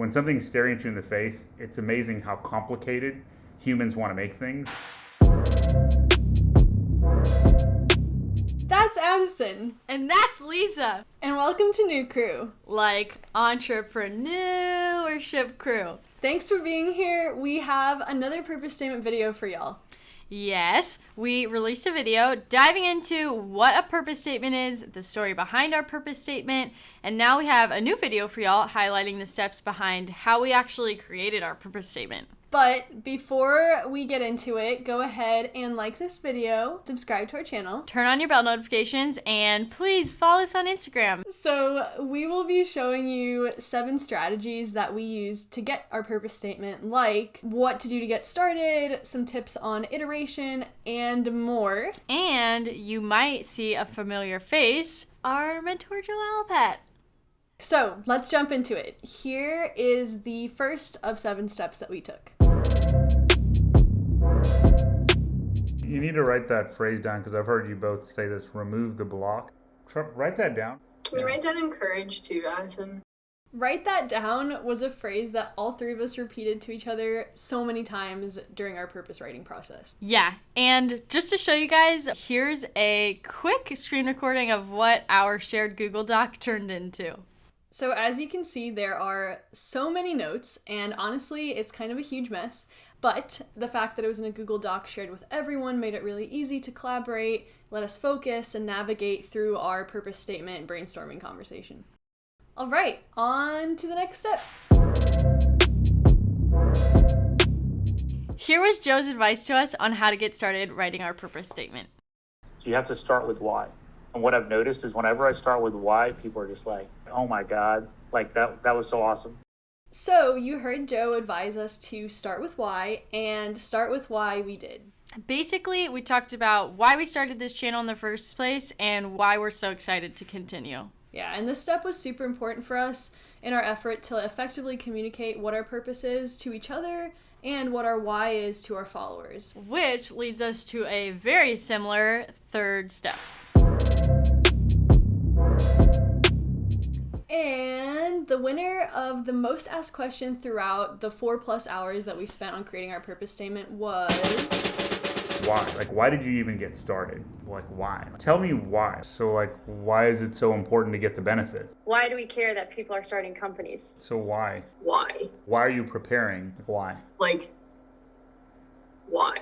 When something's staring at you in the face, it's amazing how complicated humans want to make things. That's Addison. And that's Liza. And welcome to New Crew. Like entrepreneurship crew. Thanks for being here. We have another purpose statement video for y'all. Yes, we released a video diving into what a purpose statement is, the story behind our purpose statement, and now we have a new video for y'all highlighting the steps behind how we actually created our purpose statement. But before we get into it, go ahead and like this video, subscribe to our channel, turn on your bell notifications, and please follow us on Instagram. So we will be showing you 7 strategies that we use to get our purpose statement, like what to do to get started, some tips on iteration, and more. And you might see a familiar face, our mentor Joe Alapat. So let's jump into it. Here is the first of 7 steps that we took. You need to write that phrase down because I've heard you both say this, remove the block. Write that down. Can you write down encourage too, Addison? Write that down was a phrase that all 3 of us repeated to each other so many times during our purpose writing process. Yeah, and just to show you guys, here's a quick screen recording of what our shared Google Doc turned into. So as you can see, there are so many notes, and honestly, it's kind of a huge mess, but the fact that it was in a Google Doc shared with everyone made it really easy to collaborate, let us focus, and navigate through our purpose statement and brainstorming conversation. All right, on to the next step. Here was Joe's advice to us on how to get started writing our purpose statement. So you have to start with why. And what I've noticed is whenever I start with why, people are just like, oh my God, like that was so awesome. So you heard Joe advise us to start with why, and start with why we did. Basically, we talked about why we started this channel in the first place and why we're so excited to continue. Yeah, and this step was super important for us in our effort to effectively communicate what our purpose is to each other and what our why is to our followers. Which leads us to a very similar third step. And the winner of the most asked question throughout the 4+ hours that we spent on creating our purpose statement was... Why? Like, why did you even get started? Like, why? Tell me why. So, like, why is it so important to get the benefit? Why do we care that people are starting companies? So why? Why? Why are you preparing? Why? Like, why?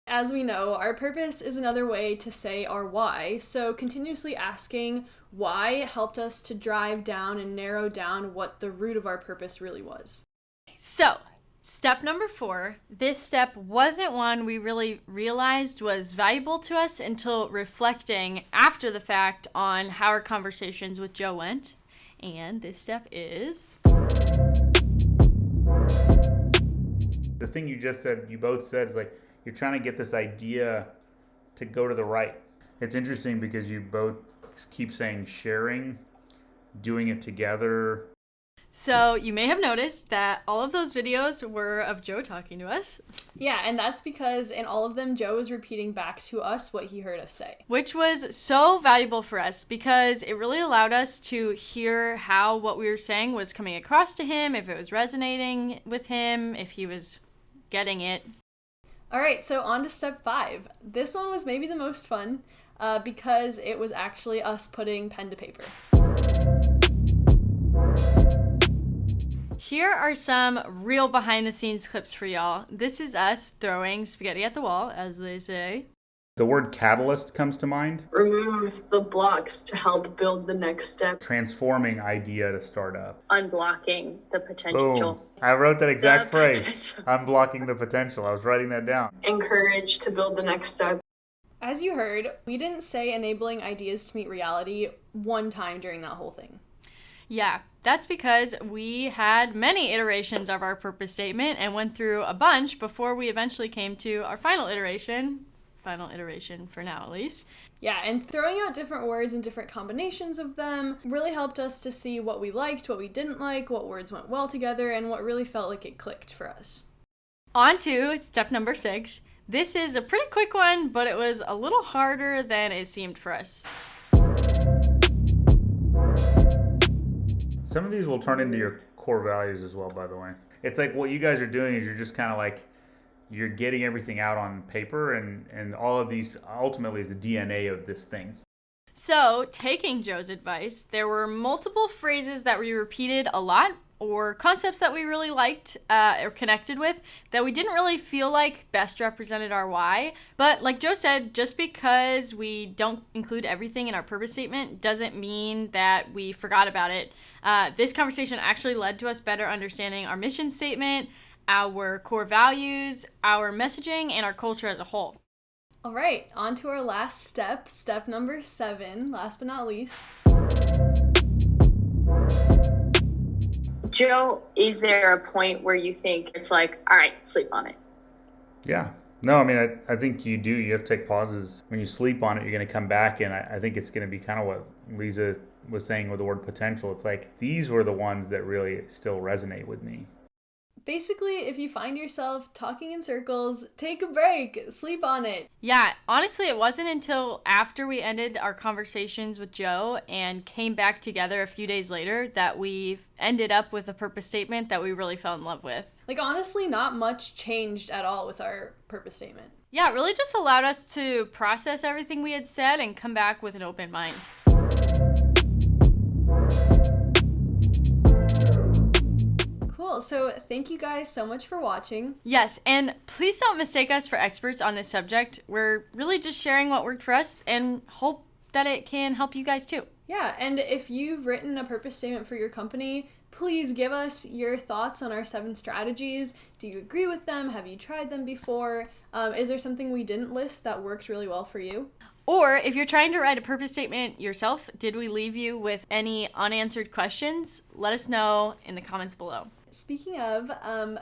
As we know, our purpose is another way to say our why, so continuously asking why helped us to drive down and narrow down what the root of our purpose really was. So, step number 4, this step wasn't one we really realized was valuable to us until reflecting after the fact on how our conversations with Joe went. And this step is... The thing you just said, you both said, is like, you're trying to get this idea to go to the right. It's interesting because you both keep saying sharing, doing it together. So you may have noticed that all of those videos were of Joe talking to us. Yeah, and that's because in all of them, Joe was repeating back to us what he heard us say. Which was so valuable for us because it really allowed us to hear how what we were saying was coming across to him, if it was resonating with him, if he was getting it. All right, so on to step 5. This one was maybe the most fun because it was actually us putting pen to paper. Here are some real behind-the-scenes clips for y'all. This is us throwing spaghetti at the wall, as they say. The word catalyst comes to mind. Remove the blocks to help build the next step. Transforming idea to start up. Unblocking the potential. Boom. I wrote that exact The phrase. potential. Unblocking the potential. I was writing that down. Encourage to build the next step. As you heard, we didn't say enabling ideas to meet reality one time during that whole thing. Yeah, that's because we had many iterations of our purpose statement and went through a bunch before we eventually came to our final iteration for now at least. Yeah, and throwing out different words and different combinations of them really helped us to see what we liked, what we didn't like, what words went well together, and what really felt like it clicked for us. On to step number 6. This is a pretty quick one, but it was a little harder than it seemed for us. Some of these will turn into your core values as well, by the way. It's like what you guys are doing is you're just kind of like, you're getting everything out on paper, and all of these ultimately is the DNA of this thing. So, taking Joe's advice, there were multiple phrases that we repeated a lot, or concepts that we really liked or connected with that we didn't really feel like best represented our why. But like Joe said, just because we don't include everything in our purpose statement doesn't mean that we forgot about it. This conversation actually led to us better understanding our mission statement, our core values, our messaging, and our culture as a whole. All right, on to our last step, step number 7, last but not least. Joe, is there a point where you think it's like, all right, sleep on it? Yeah. No, I mean, I think you do. You have to take pauses. When you sleep on it, you're going to come back, and I think it's going to be kind of what Liza was saying with the word potential. It's like, these were the ones that really still resonate with me. Basically, if you find yourself talking in circles, take a break, sleep on it. Yeah, honestly, it wasn't until after we ended our conversations with Joe and came back together a few days later that we ended up with a purpose statement that we really fell in love with. Like, honestly, not much changed at all with our purpose statement. Yeah, it really just allowed us to process everything we had said and come back with an open mind. Cool, so thank you guys so much for watching. Yes, and please don't mistake us for experts on this subject. We're really just sharing what worked for us and hope that it can help you guys too. Yeah, and if you've written a purpose statement for your company, please give us your thoughts on our 7 strategies. Do you agree with them? Have you tried them before? Is there something we didn't list that worked really well for you? Or if you're trying to write a purpose statement yourself, did we leave you with any unanswered questions? Let us know in the comments below. Speaking of,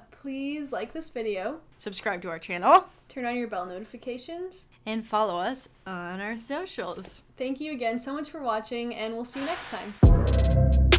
please like this video, Subscribe to our channel, turn on your bell notifications. and follow us on our socials. Thank you again so much for watching, and we'll see you next time.